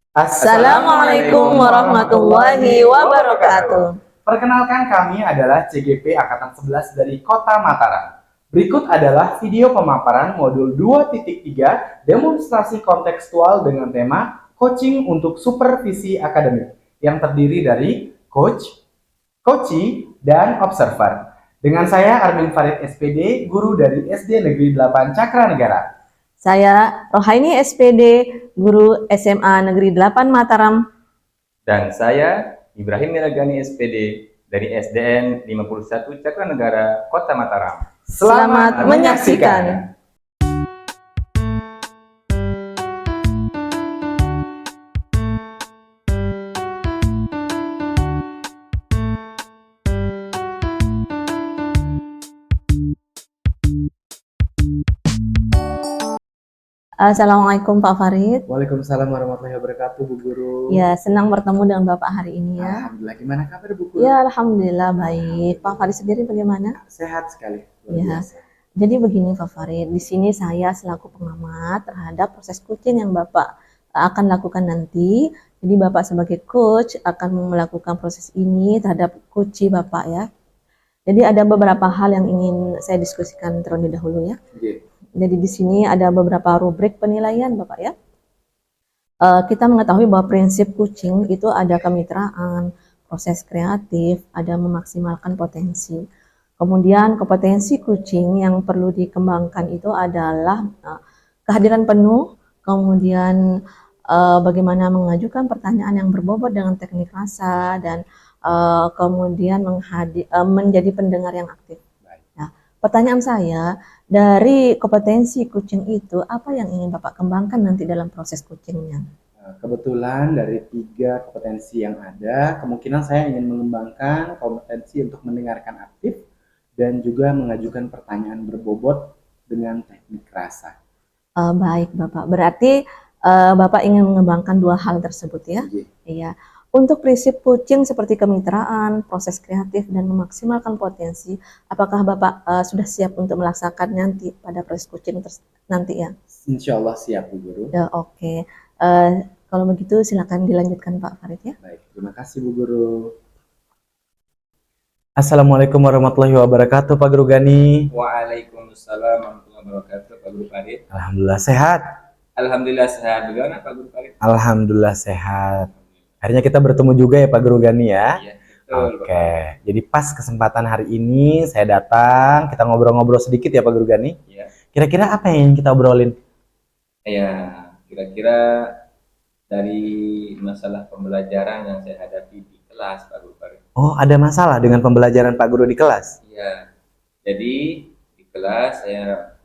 Assalamualaikum warahmatullahi wabarakatuh. Perkenalkan, kami adalah CGP Angkatan 11 dari Kota Mataram. Berikut adalah video pemaparan modul 2.3 demonstrasi kontekstual dengan tema coaching untuk supervisi akademik yang terdiri dari coach, coachee, dan observer. Dengan saya Armin Farid SPD, guru dari SD Negeri 8 Cakra Negara. Saya Rohaini SPD, guru SMA Negeri 8 Mataram. Dan saya Ibrahim Milagani SPD dari SDN 51 Cakra Negara, Kota Mataram. Selamat menyaksikan. Assalamualaikum Pak Farid. Waalaikumsalam warahmatullahi wabarakatuh, Bu Guru. Ya, senang bertemu dengan Bapak hari ini ya. Alhamdulillah, gimana kabar Bu Guru? Ya, alhamdulillah baik. Pak Farid sendiri bagaimana? Sehat sekali. Ya. Jadi begini Pak Farid, di sini saya selaku pengamat terhadap proses coaching yang Bapak akan lakukan nanti. Jadi Bapak sebagai coach akan melakukan proses ini terhadap coachee Bapak ya. Jadi ada beberapa hal yang ingin saya diskusikan terlebih dahulu ya. Jadi di sini ada beberapa rubrik penilaian Bapak ya. Kita mengetahui bahwa prinsip coaching itu ada kemitraan, proses kreatif, ada memaksimalkan potensi. Kemudian kompetensi coaching yang perlu dikembangkan itu adalah kehadiran penuh, kemudian bagaimana mengajukan pertanyaan yang berbobot dengan teknik rasa, dan kemudian menjadi pendengar yang aktif. Nah, pertanyaan saya, dari kompetensi coaching itu, apa yang ingin Bapak kembangkan nanti dalam proses coachingnya? Kebetulan dari 3 kompetensi yang ada, kemungkinan saya ingin mengembangkan kompetensi untuk mendengarkan aktif dan juga mengajukan pertanyaan berbobot dengan teknik rasa. Baik Bapak, berarti Bapak ingin mengembangkan 2 hal tersebut ya? Iya. Untuk prinsip coaching seperti kemitraan, proses kreatif, dan memaksimalkan potensi, apakah Bapak sudah siap untuk melaksanakan nanti pada proses coaching nanti ya? Insya Allah siap Bu Guru. Ya, oke. Kalau begitu silakan dilanjutkan Pak Farid ya. Baik, terima kasih Bu Guru. Assalamualaikum warahmatullahi wabarakatuh Pak Guru Gani. Waalaikumsalam warahmatullahi wabarakatuh, Pak Guru Farid. Alhamdulillah sehat. Alhamdulillah sehat. Bagaimana Pak Guru Farid? Alhamdulillah sehat. Akhirnya kita bertemu juga ya Pak Guru Gani ya. Iya, betul. Oke, jadi pas kesempatan hari ini saya datang, kita ngobrol-ngobrol sedikit ya Pak Guru Gani. Iya. Kira-kira apa yang ingin kita obrolin? Ya, kira-kira dari masalah pembelajaran yang saya hadapi di kelas, Pak Guru Farid. Oh, ada masalah dengan pembelajaran Pak Guru di kelas? Iya. Jadi di kelas saya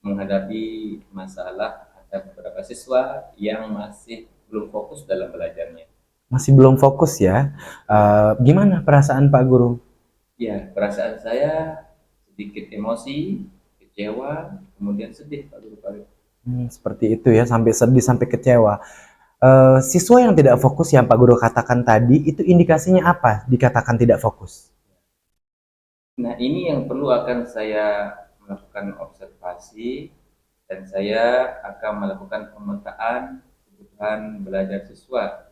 menghadapi masalah ada beberapa siswa yang masih belum fokus dalam belajarnya. Masih belum fokus ya. Gimana perasaan Pak Guru? Ya, perasaan saya sedikit emosi, kecewa, kemudian sedih Pak Guru Farid. Seperti itu ya, sampai sedih, sampai kecewa. Siswa yang tidak fokus yang Pak Guru katakan tadi, itu indikasinya apa dikatakan tidak fokus? Nah, ini yang perlu akan saya melakukan observasi dan saya akan melakukan pemetaan kebutuhan belajar siswa,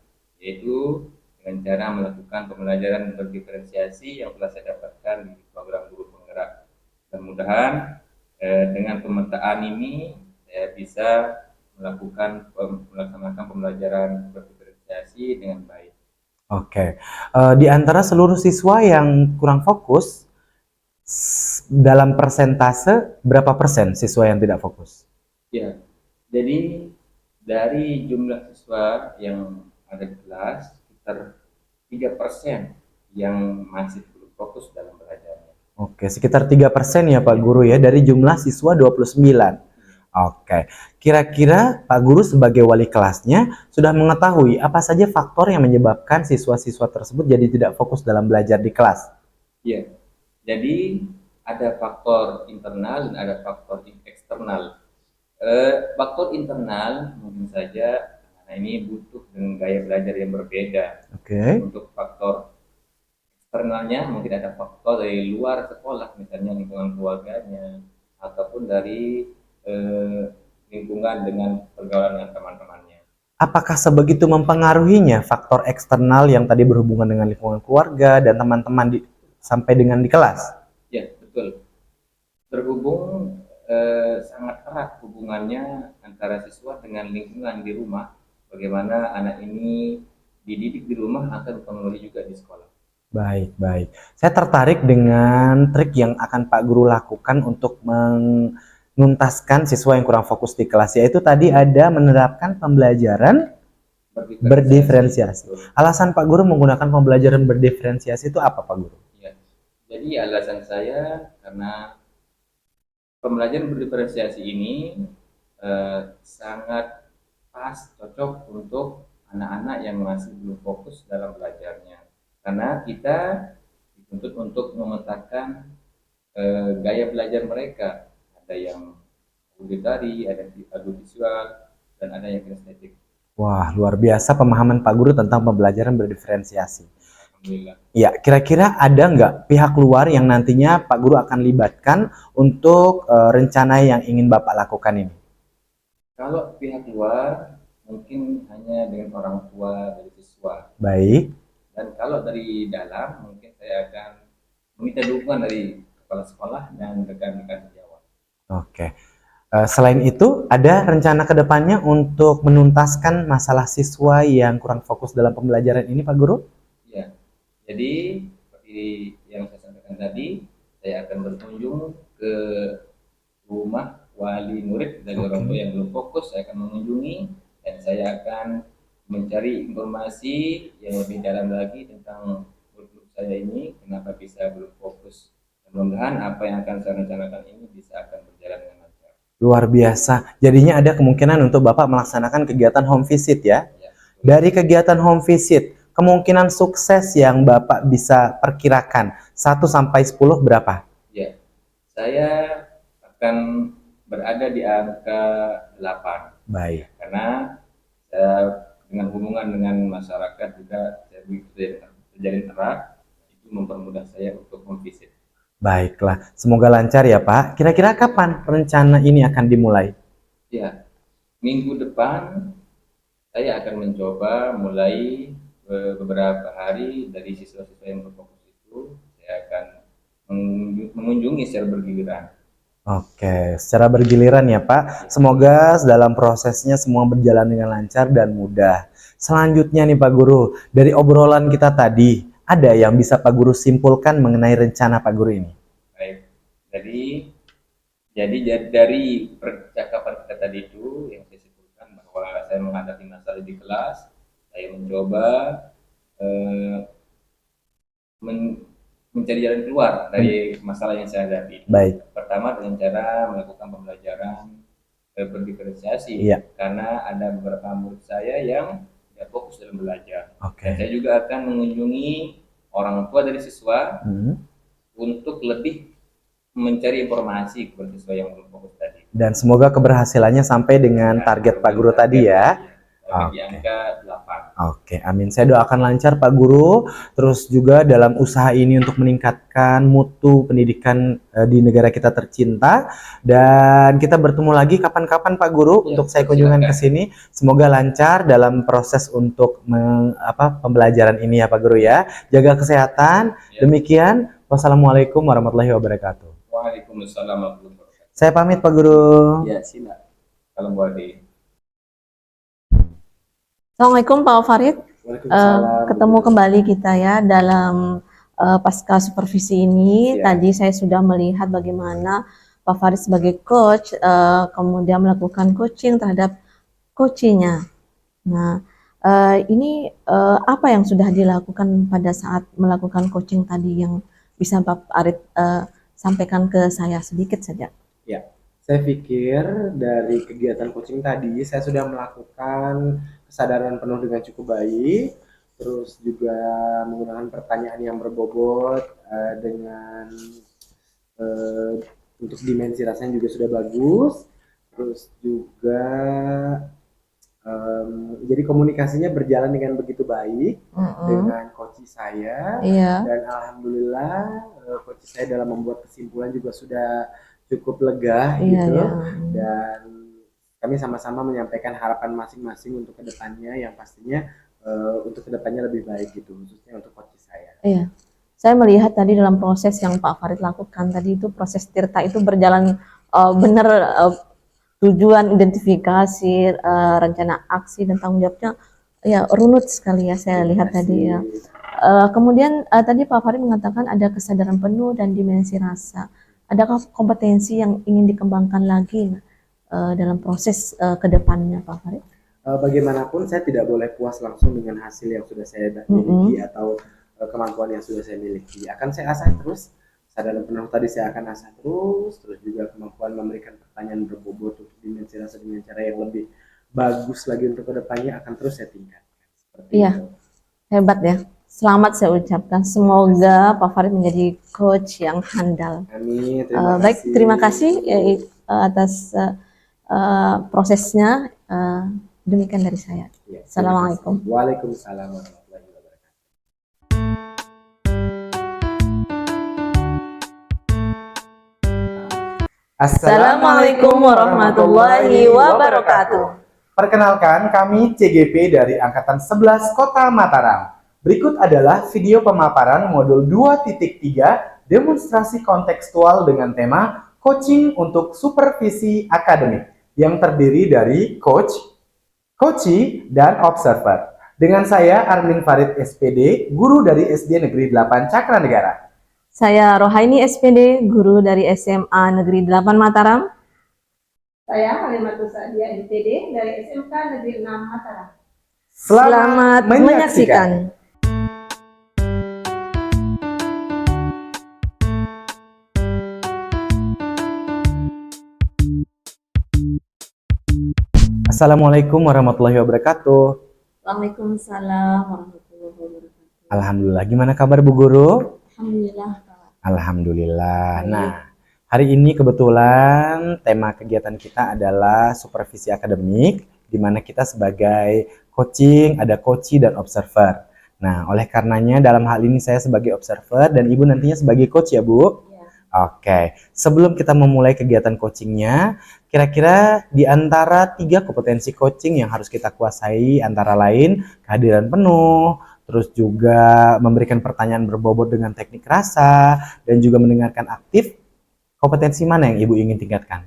yaitu dengan cara melakukan pembelajaran berdiferensiasi yang telah saya dapatkan di program guru penggerak. Mudah-mudahan dengan pemetaan ini saya bisa melaksanakan pembelajaran berdiferensiasi dengan baik. Oke. Di antara seluruh siswa yang kurang fokus, dalam persentase berapa persen siswa yang tidak fokus? Ya, jadi dari jumlah siswa yang ada di kelas, sekitar 3% yang masih belum fokus dalam belajarnya. Oke, sekitar 3% ya Pak Guru ya, dari jumlah siswa 29. Oke, kira-kira Pak Guru sebagai wali kelasnya sudah mengetahui apa saja faktor yang menyebabkan siswa-siswa tersebut jadi tidak fokus dalam belajar di kelas? Iya, jadi ada faktor internal dan ada faktor eksternal. Faktor internal mungkin saja karena ini butuh dengan gaya belajar yang berbeda. Untuk faktor eksternalnya mungkin ada faktor dari luar sekolah, misalnya lingkungan keluarganya ataupun dari lingkungan dengan pergaulan dengan teman-temannya. apakah sebegitu mempengaruhinya faktor eksternal yang tadi berhubungan dengan lingkungan keluarga dan teman-teman sampai dengan di kelas? Ya, betul. Terhubung sangat erat hubungannya antara siswa dengan lingkungan di rumah. Bagaimana anak ini dididik di rumah akan dipengaruhi juga di sekolah. Baik, baik. Saya tertarik dengan trik yang akan Pak Guru lakukan untuk menuntaskan siswa yang kurang fokus di kelas, yaitu tadi ada menerapkan pembelajaran berdiferensiasi. Alasan Pak Guru menggunakan pembelajaran berdiferensiasi itu apa, Pak Guru? Ya. Jadi alasan saya karena pembelajaran berdiferensiasi ini sangat pas, cocok untuk anak-anak yang masih belum fokus dalam belajarnya. Karena kita dituntut untuk memetakan gaya belajar mereka. Ada yang auditory, ada yang audiovisual, dan ada yang kinestetik. Wah, luar biasa pemahaman Pak Guru tentang pembelajaran berdiferensiasi. Alhamdulillah. Ya, kira-kira ada nggak pihak luar yang nantinya Pak Guru akan libatkan untuk rencana yang ingin Bapak lakukan ini? Kalau pihak luar, mungkin hanya dengan orang tua dari siswa. Baik. Dan kalau dari dalam, mungkin saya akan meminta dukungan dari kepala sekolah dan rekan-rekan sejawat. Oke. Selain itu, ada rencana ke depannya untuk menuntaskan masalah siswa yang kurang fokus dalam pembelajaran ini, Pak Guru? Ya, jadi seperti yang saya sampaikan tadi, saya akan berkunjung ke rumah wali murid dari orang tua yang belum fokus. Saya akan mengunjungi dan saya akan mencari informasi yang lebih dalam lagi tentang grup saya ini, kenapa bisa belum fokus. Mudah-mudahan apa yang akan saya rencanakan ini bisa akan berjalan dengan lancar. Luar biasa. Jadinya ada kemungkinan untuk Bapak melaksanakan kegiatan home visit ya? Ya, Dari kegiatan home visit, kemungkinan sukses yang Bapak bisa perkirakan 1 sampai 10 berapa? ya, saya akan berada di angka 8. Baik. Karena saya dengan hubungan dengan masyarakat juga saya terjalin erat, itu mempermudah saya untuk memvisit. Baiklah, semoga lancar ya Pak. Kira-kira kapan rencana ini akan dimulai? Ya, minggu depan saya akan mencoba mulai beberapa hari dari siswa-siswa yang berfokus itu, saya akan mengunjungi secara bergiliran. Oke, secara bergiliran ya Pak. Semoga dalam prosesnya semua berjalan dengan lancar dan mudah. Selanjutnya nih Pak Guru, dari obrolan kita tadi, ada yang bisa Pak Guru simpulkan mengenai rencana Pak Guru ini? Baik, jadi dari percakapan kita tadi itu yang saya sebutkan bahwa saya menghadapi masalah di kelas, saya mencoba mencari jalan keluar dari masalah yang saya hadapi. Baik. Pertama dengan cara melakukan pembelajaran berdiferensiasi, karena ada beberapa murid saya yang tidak fokus dalam belajar. Dan saya juga akan mengunjungi orang tua dari siswa untuk lebih mencari informasi kepada siswa yang belum fokus tadi. Dan semoga keberhasilannya sampai dengan target Pak Guru tadi ya. Di angka 8. Oke, amin. Saya doakan lancar Pak Guru. Terus juga dalam usaha ini untuk meningkatkan mutu pendidikan di negara kita tercinta. Dan kita bertemu lagi kapan-kapan Pak Guru untuk saya kunjungan ke sini. Semoga lancar dalam proses untuk pembelajaran ini ya Pak Guru ya. Jaga kesehatan. Demikian. Wassalamualaikum warahmatullahi wabarakatuh. Waalaikumsalam warahmatullahi wabarakatuh. Saya pamit Pak Guru. Ya, silakan. Salam buat Assalamualaikum Pak Farid. Ketemu kembali kita ya dalam pasca supervisi ini. Tadi saya sudah melihat bagaimana Pak Farid sebagai coach kemudian melakukan coaching terhadap coachingnya. Nah, ini apa yang sudah dilakukan pada saat melakukan coaching tadi yang bisa Pak Farid sampaikan ke saya sedikit saja? Ya, saya pikir dari kegiatan coaching tadi saya sudah melakukan kesadaran penuh dengan cukup baik, terus juga menggunakan pertanyaan yang berbobot dengan untuk dimensi rasanya juga sudah bagus, terus juga jadi komunikasinya berjalan dengan begitu baik dengan coach saya, dan alhamdulillah coach saya dalam membuat kesimpulan juga sudah cukup lega gitu. Dan kami sama-sama menyampaikan harapan masing-masing untuk kedepannya yang pastinya untuk kedepannya lebih baik gitu, khususnya untuk coach saya. Iya. Saya melihat tadi dalam proses yang Pak Farid lakukan tadi itu proses Tirta itu berjalan benar, tujuan, identifikasi, rencana aksi dan tanggung jawabnya ya runut sekali ya saya lihat tadi ya. Kemudian tadi Pak Farid mengatakan ada kesadaran penuh dan dimensi rasa. Adakah kompetensi yang ingin dikembangkan lagi dalam proses ke depannya Pak Farid? Bagaimanapun saya tidak boleh puas langsung dengan hasil yang sudah saya miliki atau kemampuan yang sudah saya miliki. Akan saya asah terus, kesadaran penuh tadi saya akan asah terus juga kemampuan memberikan pertanyaan berbobot untuk dimensi rasa dengan cara yang lebih bagus lagi untuk kedepannya akan terus saya tingkatkan. Seperti Iya, itu. hebat ya. Selamat saya ucapkan. Semoga Pak Farid menjadi coach yang handal. Amin. Baik, terima kasih atas prosesnya. Demikian dari saya. Ya, Assalamualaikum. Waalaikumsalam warahmatullahi wabarakatuh. Assalamualaikum warahmatullahi wabarakatuh. Perkenalkan, kami CGP dari Angkatan 11 Kota Mataram. Berikut adalah video pemaparan modul 2.3 demonstrasi kontekstual dengan tema coaching untuk supervisi akademik yang terdiri dari coach, coachee, dan observer. Dengan saya Armin Farid SPD, guru dari SD Negeri 8 Cakranegara. Saya Rohaini SPD, guru dari SMA Negeri 8 Mataram. Saya Halimatus Sadia MPD dari SMK Negeri 6 Mataram. Selamat menyaksikan. Assalamualaikum warahmatullahi wabarakatuh. Waalaikumsalam warahmatullahi wabarakatuh. Alhamdulillah, gimana kabar Bu Guru? Alhamdulillah. Alhamdulillah. Nah, hari ini kebetulan tema kegiatan kita adalah supervisi akademik, di mana kita sebagai coaching, ada coachee dan observer. Nah, oleh karenanya dalam hal ini saya sebagai observer dan Ibu nantinya sebagai coach ya Bu? Ya. Oke, sebelum kita memulai kegiatan coachingnya, kira-kira di antara 3 kompetensi coaching yang harus kita kuasai antara lain kehadiran penuh, terus juga memberikan pertanyaan berbobot dengan teknik rasa, dan juga mendengarkan aktif. Kompetensi mana yang Ibu ingin tingkatkan?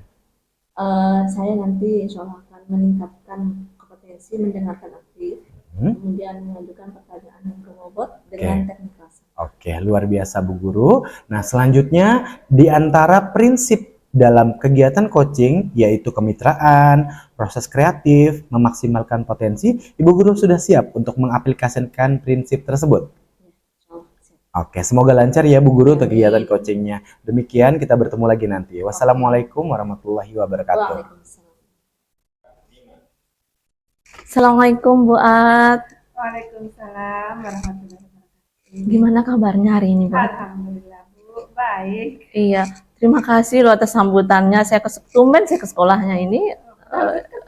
Saya nanti insya Allah akan meningkatkan kompetensi mendengarkan aktif, kemudian mengajukan pertanyaan yang berbobot dengan teknik rasa. Oke, luar biasa Bu Guru. Nah, selanjutnya di antara prinsip dalam kegiatan coaching yaitu kemitraan, proses kreatif, memaksimalkan potensi, Ibu Guru sudah siap untuk mengaplikasikan prinsip tersebut? Oke, semoga lancar ya Bu Guru untuk kegiatan coachingnya. Demikian, kita bertemu lagi nanti. Wassalamualaikum warahmatullahi wabarakatuh. Assalamualaikum Bu At. Waalaikumsalam warahmatullahi wabarakatuh. Gimana kabarnya hari ini Bu? Alhamdulillah Bu, baik. Iya, terima kasih loh atas sambutannya. Saya tumben saya ke sekolahnya ini.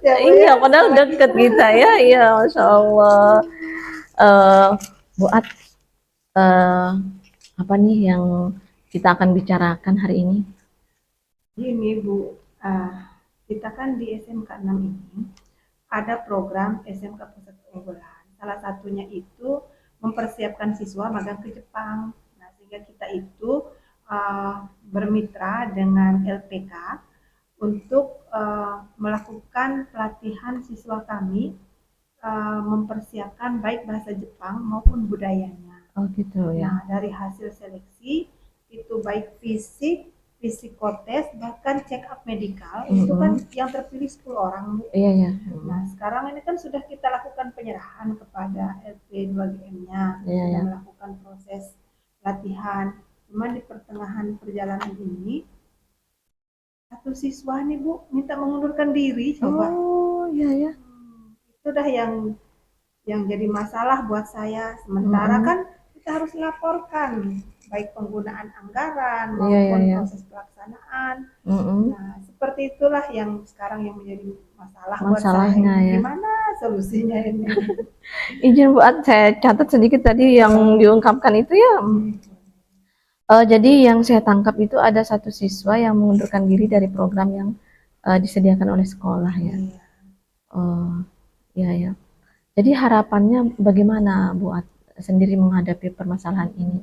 Iya, padahal deket kita ya. Iya, Masya Allah. Bu At, apa nih yang kita akan bicarakan hari ini? Gini Bu, kita kan di SMK 6 ini ada program SMK Pusat Keunggulan. Salah satunya itu mempersiapkan siswa magang ke Jepang. Nah, sehingga kita itu bermitra dengan LPK untuk melakukan pelatihan siswa kami mempersiapkan baik bahasa Jepang maupun budayanya. Oh gitu ya. Nah, dari hasil seleksi itu baik fisik, psikotes, bahkan check up medikal, itu kan yang terpilih 10 orang. Iya, iya. Nah, sekarang ini kan sudah kita lakukan penyerahan kepada LP 2GM-nya, Iya. melakukan proses latihan. Cuma di pertengahan perjalanan ini, satu siswa nih Bu, minta mengundurkan diri, coba. Oh, iya ya. Itu dah yang jadi masalah buat saya. Sementara kan kita harus laporkan baik penggunaan anggaran maupun proses pelaksanaan. Nah, seperti itulah yang sekarang yang menjadi masalah buat saya. Ya. Gimana solusinya ini? Izin Bu At, saya catat sedikit tadi yang diungkapkan itu ya. Jadi yang saya tangkap itu ada satu siswa yang mengundurkan diri dari program yang disediakan oleh sekolah ya. Iya. Oh, ya ya. Jadi harapannya bagaimana buat sendiri menghadapi permasalahan ini?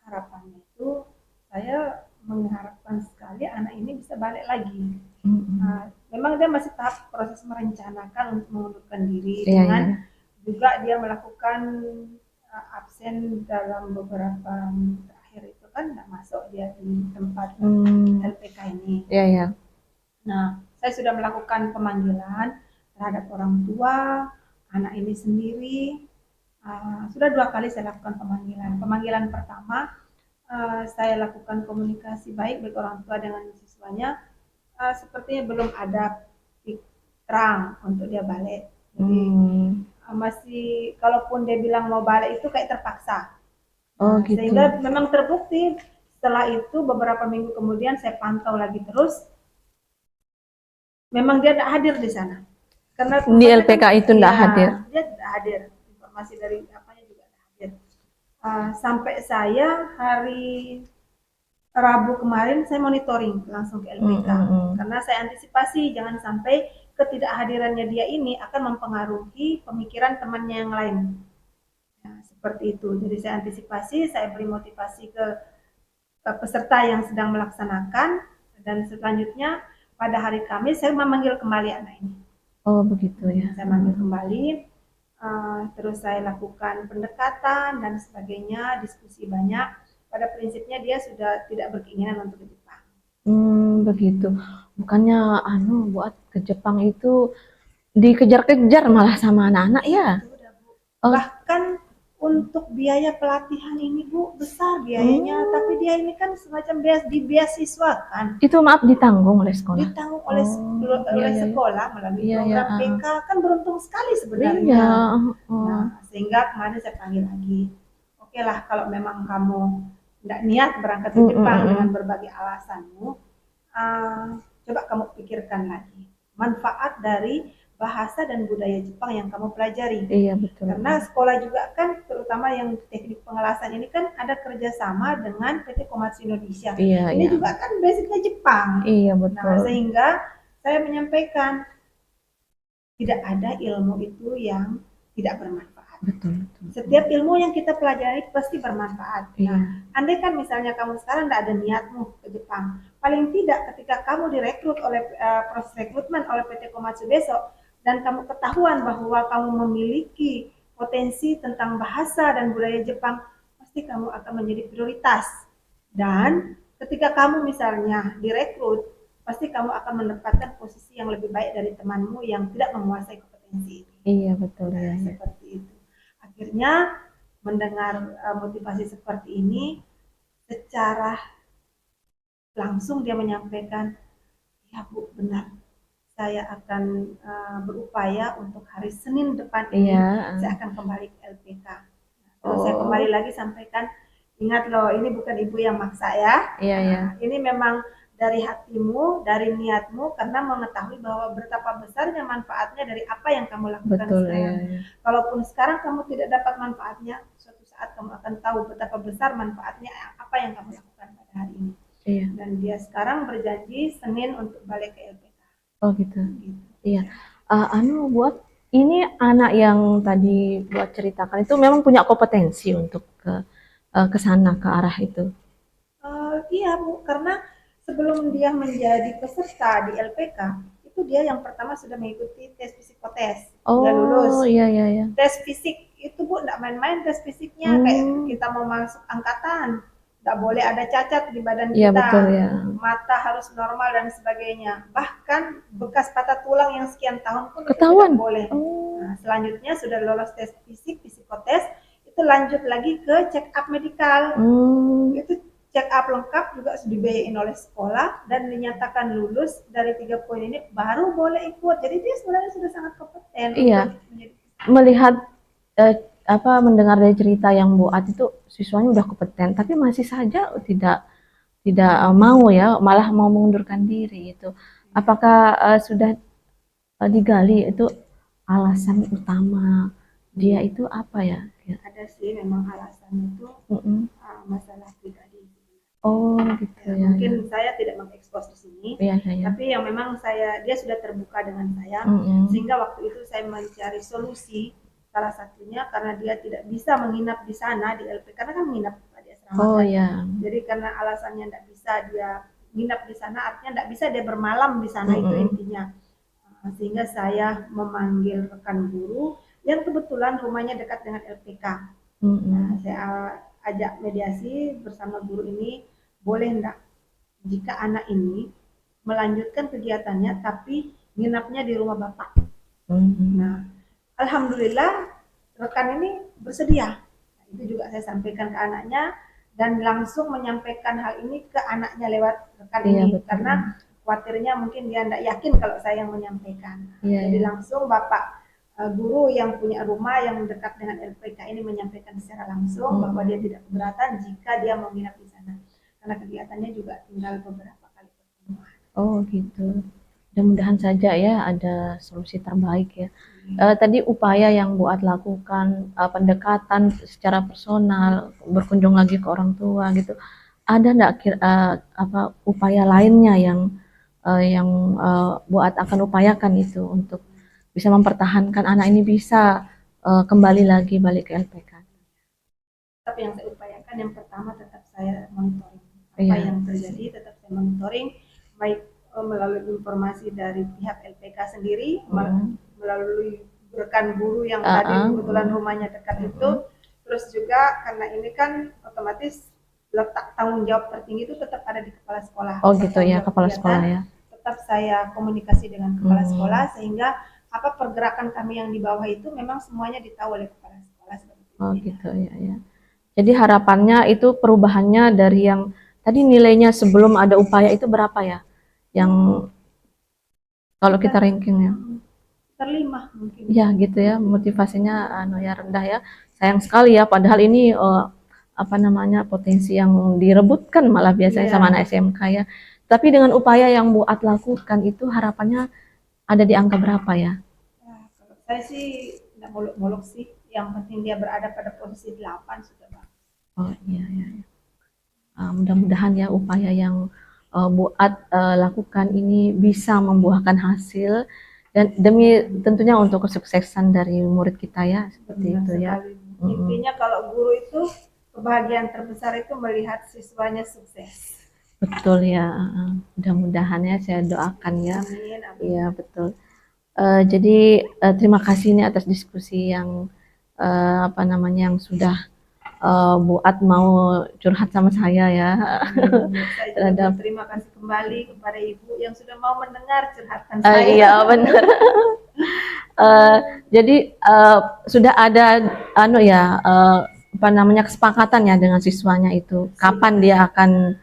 Harapannya itu saya mengharapkan sekali anak ini bisa balik lagi. Mm-mm. Memang dia masih tahap proses merencanakan untuk mengundurkan diri Iya dengan iya. juga dia melakukan absen dalam beberapa minggu terakhir itu kan nggak masuk dia di tempat LPK ini. Iya iya. Nah, saya sudah melakukan pemanggilan terhadap orang tua, anak ini sendiri. Sudah 2 kali saya lakukan pemanggilan. Pemanggilan pertama, saya lakukan komunikasi baik orang tua dengan siswanya. Sepertinya belum ada terang untuk dia balik. Jadi masih, kalaupun dia bilang mau balik itu kayak terpaksa. Oh gitu. Sehingga memang terbukti setelah itu beberapa minggu kemudian saya pantau lagi terus, memang dia tidak hadir di sana. Karena Di LPK itu tidak hadir. Dia tidak hadir. Informasi dari apanya juga tidak hadir. Sampai saya hari Rabu kemarin saya monitoring langsung ke LPK. Karena saya antisipasi jangan sampai ketidakhadirannya dia ini akan mempengaruhi pemikiran temannya yang lain. Nah, seperti itu. Jadi saya antisipasi, saya beri motivasi ke peserta yang sedang melaksanakan, dan selanjutnya pada hari Kamis saya memanggil kembali anak ini. Oh begitu ya. Saya manggil kembali, terus saya lakukan pendekatan dan sebagainya, diskusi banyak. Pada prinsipnya dia sudah tidak berkeinginan untuk ke Jepang. Begitu. Bukannya buat ke Jepang itu dikejar-kejar malah sama anak-anak ya? Bu. Bahkan untuk biaya pelatihan ini Bu besar biayanya, tapi dia ini kan semacam beasiswa kan. Itu maaf ditanggung oleh sekolah. Ditanggung oleh sekolah melalui program PK, kan beruntung sekali sebenarnya. Iya. Nah, sehingga kemarin saya panggil lagi. Oke lah, kalau memang kamu tidak niat berangkat ke Jepang dengan berbagai alasanmu, coba kamu pikirkan lagi manfaat dari bahasa dan budaya Jepang yang kamu pelajari. Iya betul. Karena sekolah juga kan, terutama yang teknik pengelasan ini kan ada kerjasama dengan PT Komatsu Indonesia. Iya, ini juga kan basicnya Jepang. Iya betul. Nah, sehingga saya menyampaikan tidak ada ilmu itu yang tidak bermanfaat. Betul. Setiap ilmu yang kita pelajari pasti bermanfaat. Iya. Nah, andai kan misalnya kamu sekarang tidak ada niatmu ke Jepang, paling tidak ketika kamu direkrut oleh proses rekrutmen oleh PT Komatsu besok, dan kamu ketahuan bahwa kamu memiliki potensi tentang bahasa dan budaya Jepang, pasti kamu akan menjadi prioritas. Dan ketika kamu misalnya direkrut, pasti kamu akan mendapatkan posisi yang lebih baik dari temanmu yang tidak menguasai kompetensi ini. Iya betul ya. Seperti itu. Akhirnya mendengar motivasi seperti ini, secara langsung dia menyampaikan, ya Bu benar, saya akan berupaya untuk hari Senin depan ini saya akan kembali ke LPK. Terus saya kembali lagi sampaikan, ingat loh, ini bukan ibu yang maksa ya. Iya. Ini memang dari hatimu, dari niatmu, karena mengetahui bahwa betapa besarnya manfaatnya dari apa yang kamu lakukan sekarang. Iya. Kalaupun sekarang kamu tidak dapat manfaatnya, suatu saat kamu akan tahu betapa besar manfaatnya apa yang kamu lakukan pada hari ini. Iya. Dan dia sekarang berjanji Senin untuk balik ke LPK. Oh gitu. Iya. Buat ini anak yang tadi buat ceritakan itu memang punya kompetensi untuk ke sana, ke arah itu. Iya Bu, karena sebelum dia menjadi peserta di LPK, itu dia yang pertama sudah mengikuti tes psikotes. Dia lulus. Iya. Tes fisik itu Bu, enggak main-main tes fisiknya, kayak kita mau masuk angkatan, enggak boleh ada cacat di badan kita. Iya betul ya. Mata harus normal dan sebagainya. Bahkan bekas patah tulang yang sekian tahun pun ketahuan. Tidak boleh. Nah, selanjutnya sudah lolos tes fisik, psikotes, itu lanjut lagi ke check up medikal. Itu check up lengkap juga sudah dibiayain oleh sekolah dan dinyatakan lulus dari 3 poin ini baru boleh ikut. Jadi dia sebenarnya sudah sangat kompeten. Iya. Melihat mendengar dari cerita yang Bu At itu siswanya udah kompeten, tapi masih saja tidak mau ya, malah mau mengundurkan diri itu. Apakah sudah digali itu alasan utama dia itu apa ya? Ada sih memang alasan itu masalah pribadi. Oh gitu ya. Mungkin saya tidak mengekspos kos di sini. Iya, iya. Tapi yang memang dia sudah terbuka dengan saya, sehingga waktu itu saya mencari solusi. Salah satunya karena dia tidak bisa menginap di sana di LP, karena kan menginap di asrama Oh kan. ya. Jadi karena alasannya tidak bisa dia menginap di sana, artinya tidak bisa dia bermalam di sana, itu intinya. Sehingga saya memanggil rekan guru yang kebetulan rumahnya dekat dengan LPK. Nah, saya ajak mediasi bersama guru ini, boleh enggak jika anak ini melanjutkan kegiatannya tapi nginapnya di rumah bapak. Nah, alhamdulillah rekan ini bersedia. Nah, itu juga saya sampaikan ke anaknya dan langsung menyampaikan hal ini ke anaknya lewat rekan ini, betul. karena khawatirnya mungkin dia tidak yakin kalau saya yang menyampaikan. Iya. Jadi langsung bapak guru yang punya rumah yang dekat dengan LPK ini menyampaikan secara langsung bahwa dia tidak keberatan jika dia mau nginap di sana, karena kegiatannya juga tinggal beberapa kali pertemuan. Oh gitu. Mudah-mudahan saja ya ada solusi terbaik ya. Tadi upaya yang Buat lakukan, pendekatan secara personal, berkunjung lagi ke orang tua gitu. Ada nggak upaya lainnya yang Buat akan upayakan itu untuk bisa mempertahankan anak ini bisa kembali lagi balik ke LPK? Tapi yang saya upayakan yang pertama tetap saya monitoring apa Iya. yang terjadi, tetap saya monitoring baik melalui informasi dari pihak LPK sendiri, melalui rekan guru yang tadi kebetulan rumahnya dekat itu, terus juga karena ini kan otomatis letak tanggung jawab tertinggi itu tetap ada di kepala sekolah. Oh gitu ya, kepala sekolah ya. Tetap saya komunikasi dengan kepala sekolah, sehingga apa pergerakan kami yang di bawah itu memang semuanya ditahu oleh kepala sekolah. Oh gitu ya. Jadi harapannya itu perubahannya dari yang tadi nilainya sebelum ada upaya itu berapa ya? Yang kalau kita rankingnya terlima mungkin. Ya gitu ya, motivasinya rendah ya. Sayang sekali ya, padahal ini potensi yang direbutkan malah biasanya sama anak SMK ya. Tapi dengan upaya yang Buat lakukan itu harapannya ada di angka berapa ya? Kalau saya sih tidak muluk-muluk sih, yang penting dia berada pada posisi 8 sudah bagus. Oh iya. Mudah-mudahan ya upaya yang Buat lakukan ini bisa membuahkan hasil dan demi tentunya untuk kesuksesan dari murid kita ya, seperti itu ya. Intinya kalau guru itu kebahagiaan terbesar itu melihat siswanya sukses. Betul ya, mudah-mudahan ya, saya doakan ya. Amin. Iya betul. Jadi terima kasih nih atas diskusi yang yang sudah Buat mau curhat sama saya ya. Saya juga terima kasih kembali kepada Ibu yang sudah mau mendengar curhatan saya. Iya benar. Jadi sudah ada kesepakatan ya dengan siswanya itu kapan dia akan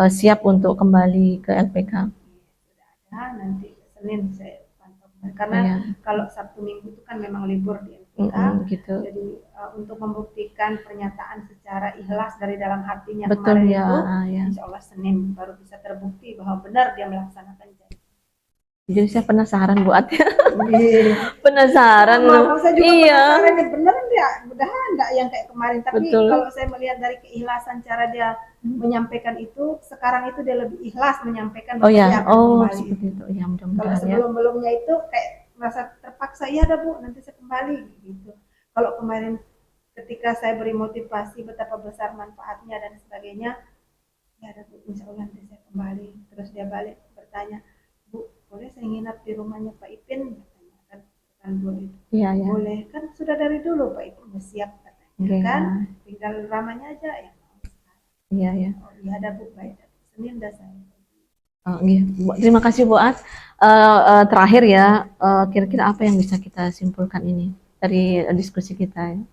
siap untuk kembali ke LPK. Sudah ada, nanti Senin saya pantau karena kalau Sabtu Minggu itu kan memang libur di LPK. Gitu. Jadi untuk membuktikan pernyataan secara ikhlas dari dalam hatinya betul kemarin ya, itu, ya. Insya Allah Senin baru bisa terbukti bahwa benar dia melaksanakan janji. Jadi saya penasaran Buat ya. Penasaran. Saya juga penasaran benar dia, mudah-mudahan enggak yang kayak kemarin. Tapi kalau saya melihat dari keikhlasan cara dia menyampaikan itu, sekarang itu dia lebih ikhlas menyampaikan bahwa dia akan kembali. Seperti itu. Ya, mudah-mudahan kalau sebelum-belumnya itu kayak merasa terpaksa, ya ada Bu, nanti saya kembali gitu. Kalau kemarin ketika saya beri motivasi betapa besar manfaatnya dan sebagainya, ya ada Bu, insya Allah nanti saya kembali. Terus dia balik bertanya, Bu, boleh saya nginap di rumahnya Pak Ipin? Kan boleh. Iya. Boleh, kan sudah dari dulu Pak Ipin udah siap katanya. Kan tinggal ramanya aja ya. Iya. Oh iya ada Bu, baik. Senin dah saya. Terima kasih Buat. Terakhir ya, kira-kira apa yang bisa kita simpulkan ini dari diskusi kita ya?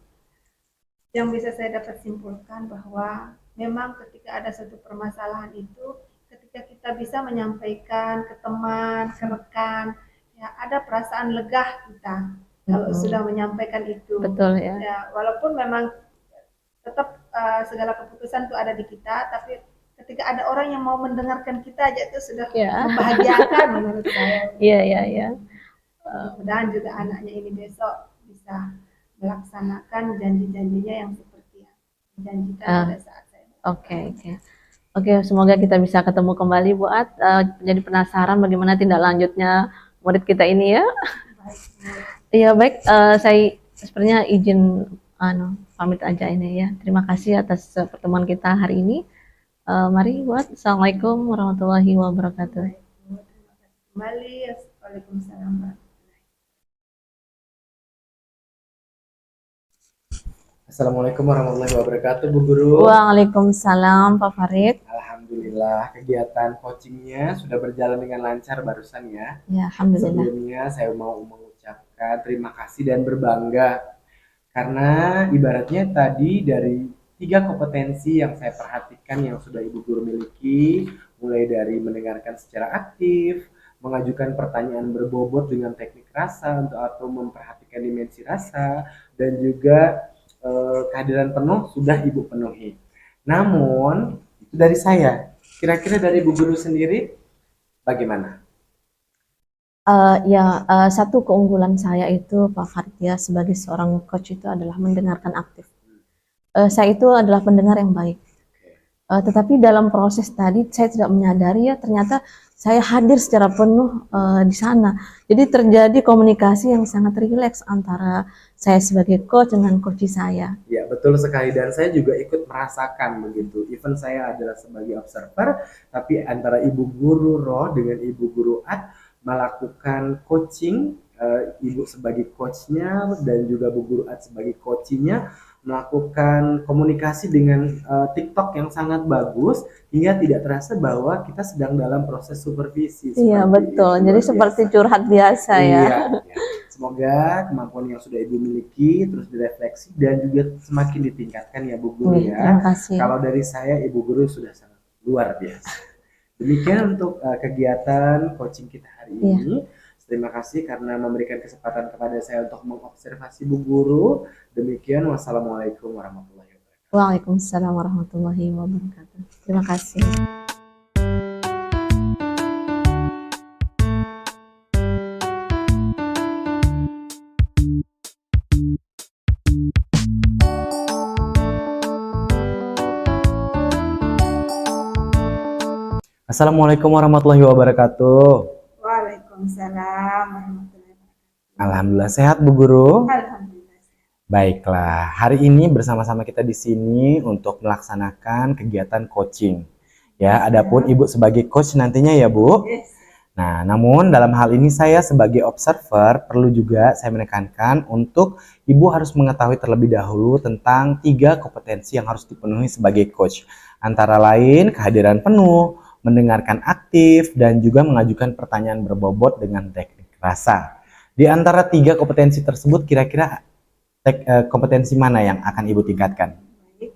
Yang bisa saya dapat simpulkan bahwa memang ketika ada satu permasalahan itu, ketika kita bisa menyampaikan ke teman, ke rekan, ya ada perasaan lega kita kalau sudah menyampaikan itu. Betul ya. Walaupun memang tetap segala keputusan itu ada di kita, tapi ketika ada orang yang mau mendengarkan kita aja itu sudah membahagiakan menurut saya. Iya. Mudah-mudahan juga anaknya ini besok bisa melaksanakan janji-janjinya yang seperti yang dijanjikan pada saat saya. Oke. Oke, semoga kita bisa ketemu kembali Bu At. Jadi penasaran bagaimana tindak lanjutnya murid kita ini ya. Baik, Iya baik, saya sebenarnya izin pamit aja ini ya. Terima kasih atas pertemuan kita hari ini. Mari buat Assalamualaikum warahmatullahi wabarakatuh. baik, Bu. Terima kasih kembali. Waalaikumsalam. Assalamualaikum warahmatullahi wabarakatuh, Bu Guru. Waalaikumsalam Pak Farid. Alhamdulillah kegiatan coachingnya sudah berjalan dengan lancar barusan ya. Ya, alhamdulillah. Sebelumnya saya mau mengucapkan terima kasih dan berbangga karena ibaratnya tadi dari 3 kompetensi yang saya perhatikan yang sudah Ibu Guru miliki, mulai dari mendengarkan secara aktif, mengajukan pertanyaan berbobot dengan teknik rasa atau memperhatikan dimensi rasa, dan juga kehadiran penuh sudah Ibu penuhi. Namun itu dari saya. Kira-kira dari Ibu Guru sendiri bagaimana? Satu keunggulan saya itu Pak Farid ya sebagai seorang coach itu adalah mendengarkan aktif. Saya itu adalah pendengar yang baik. Tetapi dalam proses tadi saya tidak menyadari ya ternyata saya hadir secara penuh di sana. Jadi terjadi komunikasi yang sangat rileks antara saya sebagai coach dengan coach saya. Ya, betul sekali dan saya juga ikut merasakan begitu. Even saya adalah sebagai observer, tapi antara Ibu Guru Roh dengan Ibu Guru Ad melakukan coaching, Ibu sebagai coachnya dan juga Bu Guru Ad sebagai coachingnya melakukan komunikasi dengan TikTok yang sangat bagus hingga tidak terasa bahwa kita sedang dalam proses supervisi. Iya betul. Jadi seperti curhat biasa ya. Iya, ya. Semoga kemampuan yang sudah Ibu miliki terus direfleksi dan juga semakin ditingkatkan ya Bu Guru ya. Terima kasih. Kalau dari saya Ibu Guru sudah sangat luar biasa. Demikian untuk kegiatan coaching kita hari ini. Terima kasih karena memberikan kesempatan kepada saya untuk mengobservasi Bu Guru. Demikian, wassalamualaikum warahmatullahi wabarakatuh. Waalaikumsalam warahmatullahi wabarakatuh. Terima kasih. Assalamualaikum warahmatullahi wabarakatuh. Waalaikumsalam warahmatullahi wabarakatuh. Alhamdulillah sehat Bu Guru. Alhamdulillah. Baiklah, hari ini bersama-sama kita di sini untuk melaksanakan kegiatan coaching. Ya, adapun Ibu sebagai coach nantinya ya Bu. Yes. Nah, namun dalam hal ini saya sebagai observer perlu juga saya menekankan untuk Ibu harus mengetahui terlebih dahulu tentang 3 kompetensi yang harus dipenuhi sebagai coach. Antara lain kehadiran penuh, mendengarkan aktif, dan juga mengajukan pertanyaan berbobot dengan teknik rasa. Di antara 3 kompetensi tersebut kira-kira kompetensi mana yang akan Ibu tingkatkan? Baik.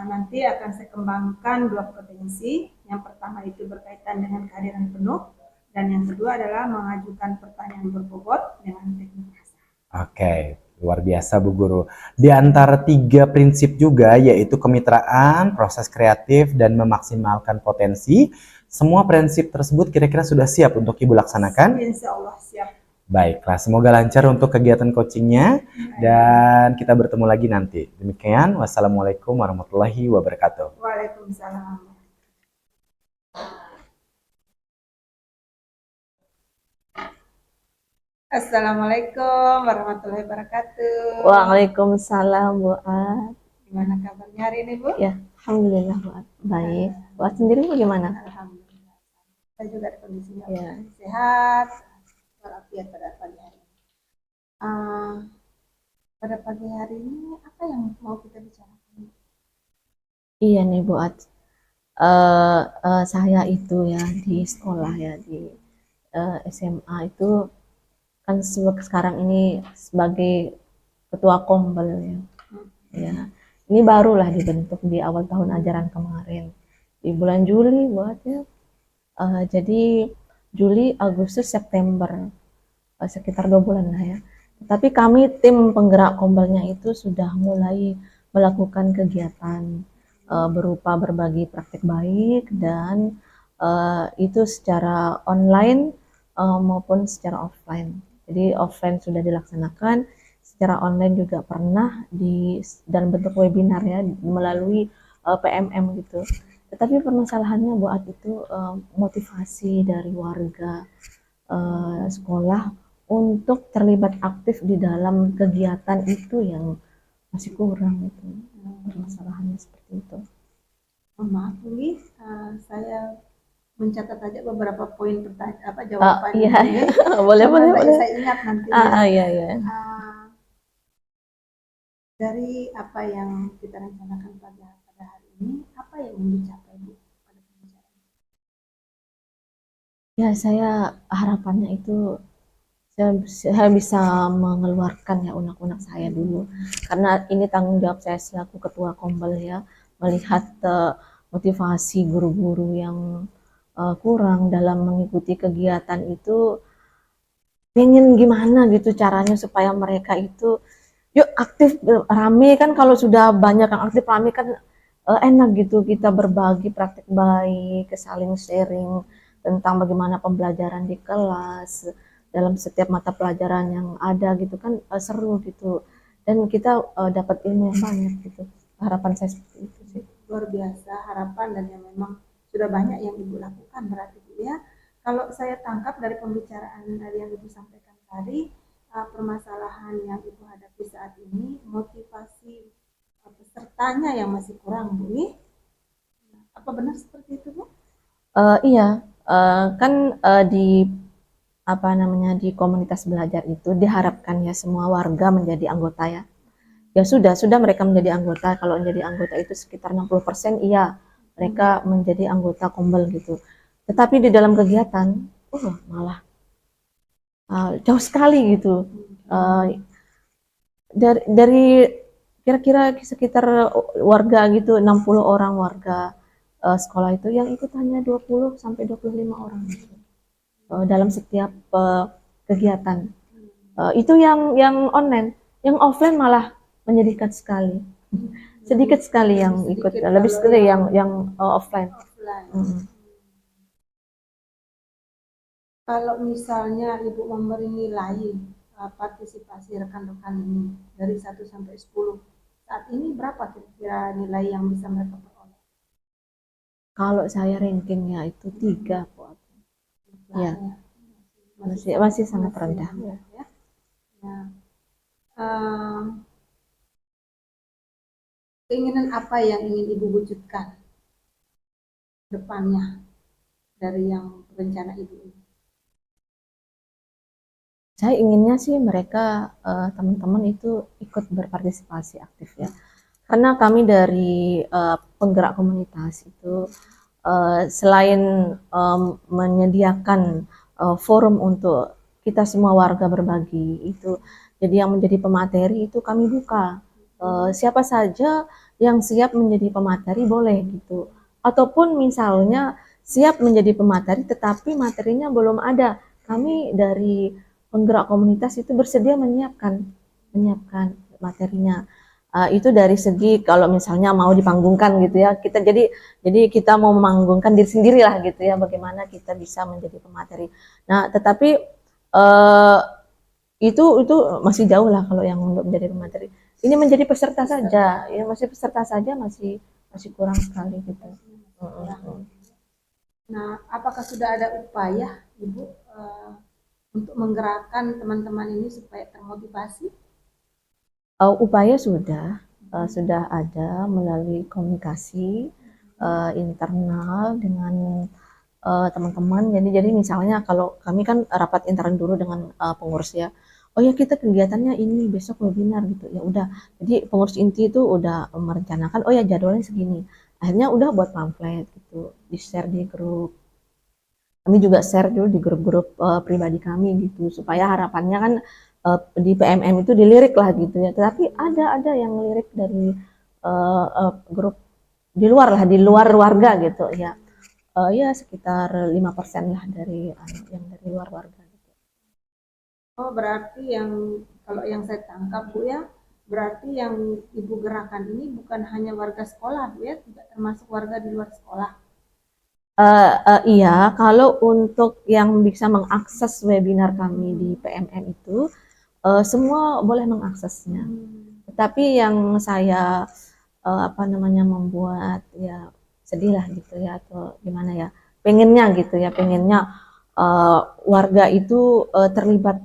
Nanti akan saya kembangkan 2 kompetensi. Yang pertama itu berkaitan dengan kehadiran penuh, dan yang kedua adalah mengajukan pertanyaan berbobot dengan teknik rasa. Oke, luar biasa Bu Guru. Di antara 3 prinsip juga yaitu kemitraan, proses kreatif, dan memaksimalkan potensi. Semua prinsip tersebut kira-kira sudah siap untuk Ibu laksanakan? Insya Allah siap. Baiklah, semoga lancar untuk kegiatan coachingnya dan kita bertemu lagi nanti. Demikian, wassalamualaikum warahmatullahi wabarakatuh. Waalaikumsalam. Assalamualaikum warahmatullahi wabarakatuh. Waalaikumsalam Bu At. Gimana kabarnya hari ini Bu? Ya, alhamdulillah Bu At. Baik. Bu At sendiri bagaimana? Alhamdulillah. Saya juga ada kondisinya Ya. sehat, walafiat pada pagi hari ini. Pada pagi hari ini apa yang mau kita bicarakan? Iya nih Bu At. Saya itu ya di sekolah ya di SMA itu kan sekarang ini sebagai ketua kombel ya. Ya. Ini barulah dibentuk di awal tahun ajaran kemarin di bulan Juli buat ya. Jadi Juli, Agustus, September sekitar 2 bulan lah ya. Tapi kami tim penggerak kombelnya itu sudah mulai melakukan kegiatan berupa berbagi praktik baik dan itu secara online maupun secara offline. Jadi offline sudah dilaksanakan, secara online juga pernah dalam bentuk webinar ya melalui PMM gitu. Tetapi permasalahannya buat itu motivasi dari warga sekolah untuk terlibat aktif di dalam kegiatan itu yang masih kurang itu. Permasalahannya seperti itu. Maaf Uli, saya mencatat aja beberapa poin pertanyaan jawaban Iya, ini. boleh, boleh, Supaya boleh. saya ingat nanti. Iya, iya. Dari apa yang kita rencanakan pada hari ini, apa yang ingin dicapai Bu pada pembicaraan? Ya, saya harapannya itu saya bisa mengeluarkan ya unek-unek saya dulu, karena ini tanggung jawab saya selaku ketua Kombel ya, melihat motivasi guru-guru yang kurang dalam mengikuti kegiatan itu, pengen gimana gitu caranya supaya mereka itu yuk aktif rame. Kan kalau sudah banyak yang aktif rame kan enak gitu kita berbagi praktik baik, saling sharing tentang bagaimana pembelajaran di kelas dalam setiap mata pelajaran yang ada gitu kan, seru gitu, dan kita dapat ilmu yang banyak gitu. Harapan saya seperti itu sih. Luar biasa harapan dan yang memang sudah banyak yang Ibu lakukan berarti Bu ya. Kalau saya tangkap dari pembicaraan dari yang Ibu sampaikan tadi, permasalahan yang Ibu hadapi saat ini motivasi pesertanya yang masih kurang Bu. Apa benar seperti itu Bu? Iya, kan di apa namanya di komunitas belajar itu diharapkan ya semua warga menjadi anggota ya. Ya sudah mereka menjadi anggota. Kalau menjadi anggota itu sekitar 60%, iya mereka menjadi anggota Kombel gitu. Tetapi di dalam kegiatan, malah jauh sekali gitu. Dari kira-kira sekitar warga gitu, 60 orang warga sekolah itu yang ikut hanya 20 sampai 25 orang gitu. Dalam setiap kegiatan. Itu yang online. Yang offline malah menyedihkan sekali. Sedikit sekali yang ikut, lebih sekali yang offline. Kalau misalnya Ibu memberi nilai partisipasi rekan-rekan ini dari 1 sampai 10, saat ini berapa kira-kira nilai yang bisa mereka peroleh? Kalau saya rankingnya itu 3 kok. Ya, masih sangat rendah. Ya. Nah, keinginan apa yang ingin Ibu wujudkan depannya dari yang rencana Ibu ini? Saya inginnya sih mereka teman-teman itu ikut berpartisipasi aktif ya. Karena kami dari penggerak komunitas itu selain menyediakan forum untuk kita semua warga berbagi itu, jadi yang menjadi pemateri itu kami buka. Siapa saja yang siap menjadi pemateri boleh gitu. Ataupun misalnya siap menjadi pemateri tetapi materinya belum ada. Kami dari penggerak komunitas itu bersedia menyiapkan materinya. Itu dari segi kalau misalnya mau dipanggungkan gitu ya, kita jadi kita mau memanggungkan diri sendiri lah gitu ya, bagaimana kita bisa menjadi pemateri. Nah tetapi itu masih jauh lah kalau yang untuk menjadi pemateri. Ini menjadi peserta saja, ya masih peserta saja, masih kurang sekali gitu. Nah, apakah sudah ada upaya Ibu untuk menggerakkan teman-teman ini supaya termotivasi? Upaya sudah ada melalui komunikasi internal dengan teman-teman. Jadi misalnya kalau kami kan rapat intern dulu dengan pengurus ya. Oh ya kita kegiatannya ini besok webinar gitu ya udah. Jadi pengurus inti itu udah merencanakan. Oh ya jadwalnya segini. Akhirnya udah buat pamflet gitu, di share di grup. Kami juga share dulu di grup-grup pribadi kami gitu supaya harapannya kan di PMM itu dilirik lah gitu ya. Tetapi ada yang lirik dari grup di luar lah, di luar warga gitu ya. Ya sekitar 5% lah dari yang dari luar warga gitu. Oh, berarti kalau yang saya tangkap Bu ya, berarti yang Ibu gerakan ini bukan hanya warga sekolah Bu ya, juga termasuk warga di luar sekolah. Iya, kalau untuk yang bisa mengakses webinar kami di PMM itu semua boleh mengaksesnya. Tetapi yang saya membuat ya sedih lah gitu ya, atau gimana ya, pengennya gitu ya, pengennya warga itu terlibat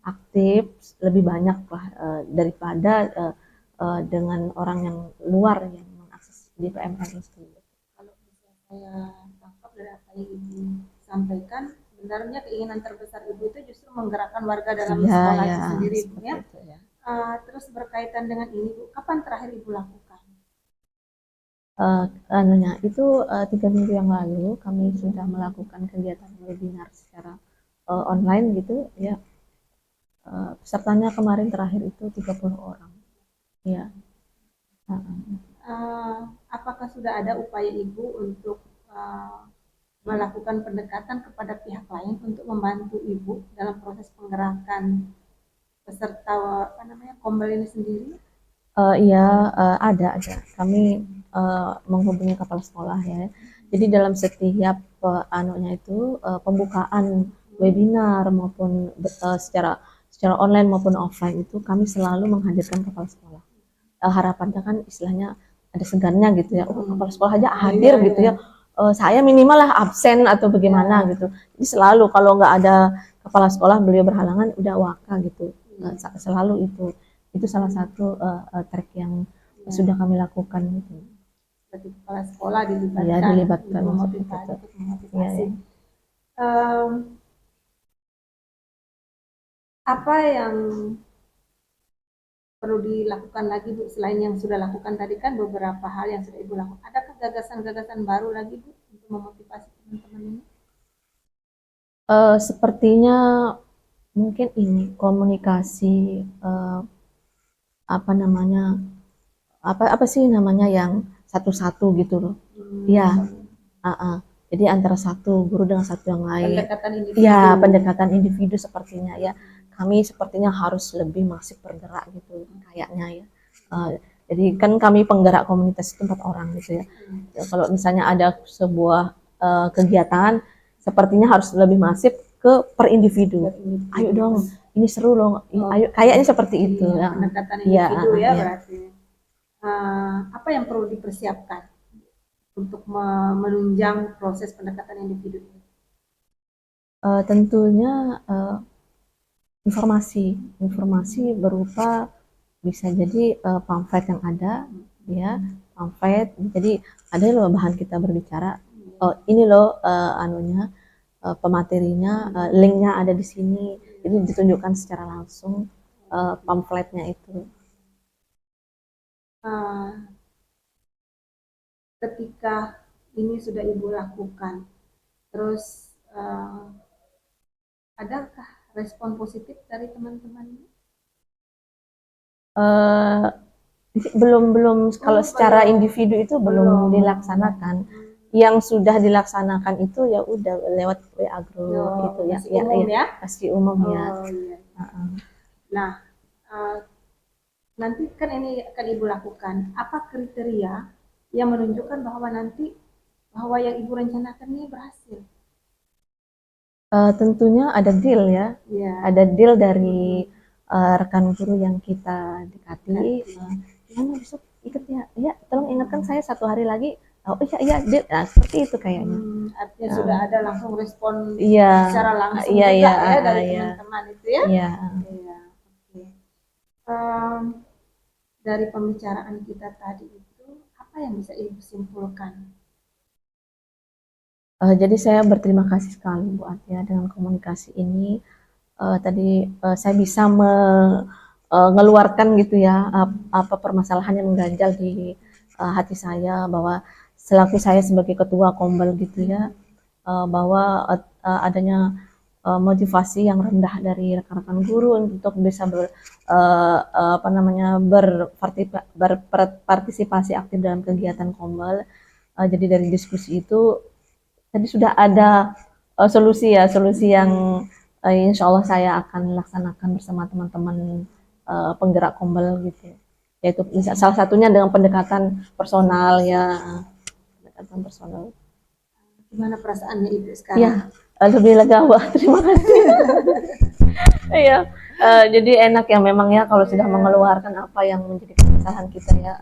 aktif lebih banyak lah daripada dengan orang yang luar yang mengakses di PMR itu. Kalau bisa saya tangkap dari apa yang Ibu sampaikan, sebenarnya keinginan terbesar Ibu itu justru menggerakkan warga dalam Iya, sekolah ya, itu sendiri, Bu, seperti ya. itu ya. Terus berkaitan dengan ini, Bu, kapan terakhir Ibu lakukan? Anunya itu 3 minggu yang lalu kami sudah melakukan kegiatan webinar secara online gitu ya. Pesertanya kemarin terakhir itu 30 orang. Ya. Apakah sudah ada upaya Ibu untuk melakukan pendekatan kepada pihak lain untuk membantu Ibu dalam proses penggerakan peserta Kombel ini sendiri? Iya, ada. Kami menghubungi kepala sekolah ya. Jadi dalam setiap anunya itu pembukaan webinar maupun secara online maupun offline itu kami selalu menghadirkan kepala sekolah. Harapannya kan istilahnya ada segannya gitu ya. Kepala sekolah aja hadir gitu ya. Saya minimal lah absen atau bagaimana gitu. Jadi selalu kalau nggak ada kepala sekolah beliau berhalangan udah waka gitu. Selalu itu salah satu trik yang sudah kami lakukan gitu. Berarti kepala sekolah dilibatkan, Ya, dilibatkan untuk memotivasi. Ya. Apa yang perlu dilakukan lagi, Bu, selain yang sudah lakukan tadi kan beberapa hal yang sudah Ibu lakukan. Adakah gagasan-gagasan baru lagi, Bu, untuk memotivasi teman-teman ini? Sepertinya mungkin ini komunikasi apa sih namanya yang satu-satu gitu loh. Iya. Jadi antara satu guru dengan satu yang lain. Pendekatan individu. Ya, pendekatan individu sepertinya ya. Kami sepertinya harus lebih masif bergerak gitu kayaknya ya. Jadi kan kami penggerak komunitas itu 4 orang gitu ya. Kalau misalnya ada sebuah kegiatan, sepertinya harus lebih masif ke per individu. Ayo dong, ini seru loh. Ayo, kayaknya seperti itu. Iya, Ya. pendekatan Iya, individu ya iya. berarti. Apa yang perlu dipersiapkan untuk menunjang proses pendekatan individu ini? Tentunya informasi berupa bisa jadi pamflet yang ada ya, pamflet. Jadi ada loh bahan kita berbicara. Oh, ini loh pematerinya, linknya ada di sini. Jadi ditunjukkan secara langsung pamfletnya itu. Ketika ini sudah Ibu lakukan, terus adakah respon positif dari teman-teman ini? Belum kalau secara individu itu belum dilaksanakan. Yang sudah dilaksanakan itu ya udah lewat WA group gitu ya, masih umum ya. Iya. Nah, nanti kan ini akan Ibu lakukan. Apa kriteria yang menunjukkan bahwa yang Ibu rencanakan ini berhasil? Tentunya ada deal ya. Ada deal dari rekan guru yang kita dekati. Gimana besok ikut ya? Ya, tolong ingatkan saya 1 hari lagi. Oh iya deal. Nah, seperti itu kayaknya. Artinya sudah ada langsung respon Iya, secara langsung iya, juga iya, ya dari iya. teman-teman itu ya. Iya. Iya. Oke. Dari pembicaraan kita tadi itu apa yang bisa Ibu simpulkan? Jadi saya berterima kasih sekali Bu Atia dengan komunikasi ini. Tadi saya bisa mengeluarkan gitu ya apa permasalahan yang mengganjal di hati saya, bahwa selaku saya sebagai ketua Kombel gitu ya, bahwa adanya motivasi yang rendah dari rekan-rekan guru untuk bisa berpartisipasi aktif dalam kegiatan Kombel. Jadi dari diskusi itu tadi sudah ada solusi yang insya Allah saya akan laksanakan bersama teman-teman penggerak Kombel gitu. Yaitu salah satunya dengan pendekatan personal ya, pendekatan personal. Gimana perasaannya Ibu sekarang? Ya, lebih lega Wah, terima kasih. Iya, jadi enak ya memang ya kalau sudah mengeluarkan apa yang menjadi kesalahan kita ya.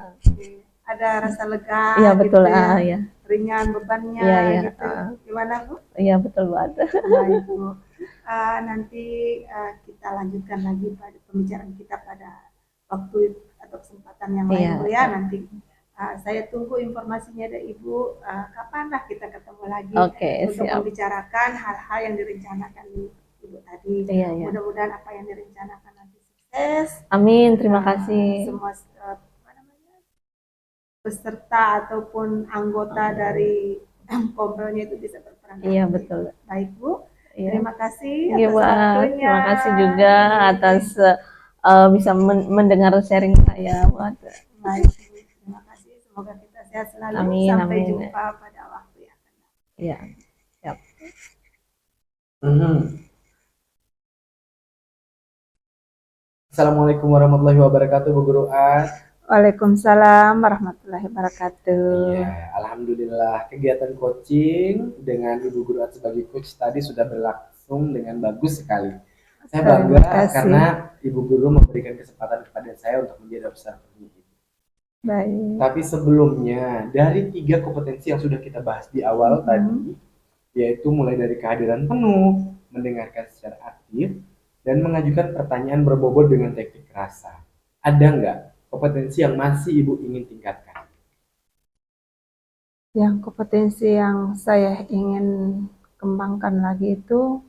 ada rasa lega Iya betul, gitu ya, ya. ringan bebannya Iya, iya, gitu. Gimana Bu? iya betul banget. Baik Bu. Nanti kita lanjutkan lagi pada pembicaraan kita pada waktu atau kesempatan yang lain Iya. Bu ya. Nanti saya tunggu informasinya dari Ibu, kapan lah kita ketemu lagi Oke, untuk siap. membicarakan hal-hal yang direncanakan Ibu tadi. Iya, iya. Mudah-mudahan apa yang direncanakan nanti sukses. Amin, terima Nah, kasih. semua apa namanya, peserta ataupun anggota dari kompelnya itu bisa berperan. Iya betul. Baik Bu, Iya. terima kasih Iya, atas Mbak. waktunya. Terima kasih juga atas bisa mendengar sharing saya, Mbak. Baik Bu, terima kasih. Semoga kita sehat selalu. Amin, Sampai amin. jumpa pada waktu yang akan datang. Iya. Siap. Assalamualaikum warahmatullahi wabarakatuh, Bu Guru A. Waalaikumsalam warahmatullahi wabarakatuh. Iya, alhamdulillah kegiatan coaching dengan Ibu Guru A sebagai coach tadi sudah berlangsung dengan bagus sekali. Saya bangga Terima kasih. karena Ibu Guru memberikan kesempatan kepada saya untuk menjadi observer ini. Baik. Tapi sebelumnya, dari 3 kompetensi yang sudah kita bahas di awal tadi, yaitu mulai dari kehadiran penuh, mendengarkan secara aktif, dan mengajukan pertanyaan berbobot dengan teknik rasa. Ada nggak kompetensi yang masih Ibu ingin tingkatkan? Yang kompetensi yang saya ingin kembangkan lagi itu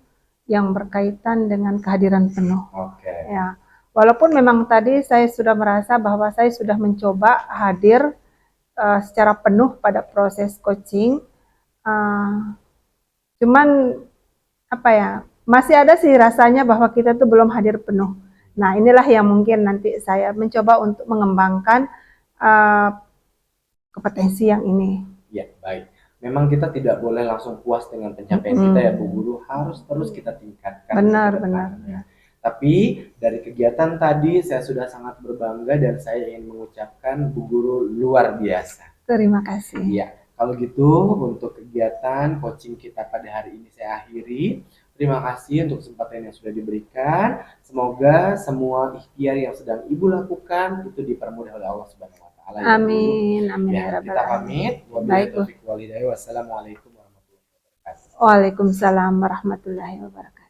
yang berkaitan dengan kehadiran penuh. Oke. Ya, walaupun memang tadi saya sudah merasa bahwa saya sudah mencoba hadir secara penuh pada proses coaching, cuman apa ya, masih ada sih rasanya bahwa kita tuh belum hadir penuh. Nah, inilah yang mungkin nanti saya mencoba untuk mengembangkan kompetensi yang ini. Ya, baik. Memang kita tidak boleh langsung puas dengan pencapaian kita ya, Bu Guru. Harus terus kita tingkatkan. Benar, ke depannya. benar. Tapi dari kegiatan tadi saya sudah sangat berbangga dan saya ingin mengucapkan Bu Guru luar biasa. Terima kasih. Ya, kalau gitu untuk kegiatan coaching kita pada hari ini saya akhiri. Terima kasih untuk kesempatan yang sudah diberikan. Semoga semua ikhtiar yang sedang Ibu lakukan itu dipermudah oleh Allah Subhanahu wa taala. Amin, amin ya Ya, rabbal kita alamin. pamit. Baik, Bu. Wassalamualaikum warahmatullahi wabarakatuh. Waalaikumsalam warahmatullahi wabarakatuh.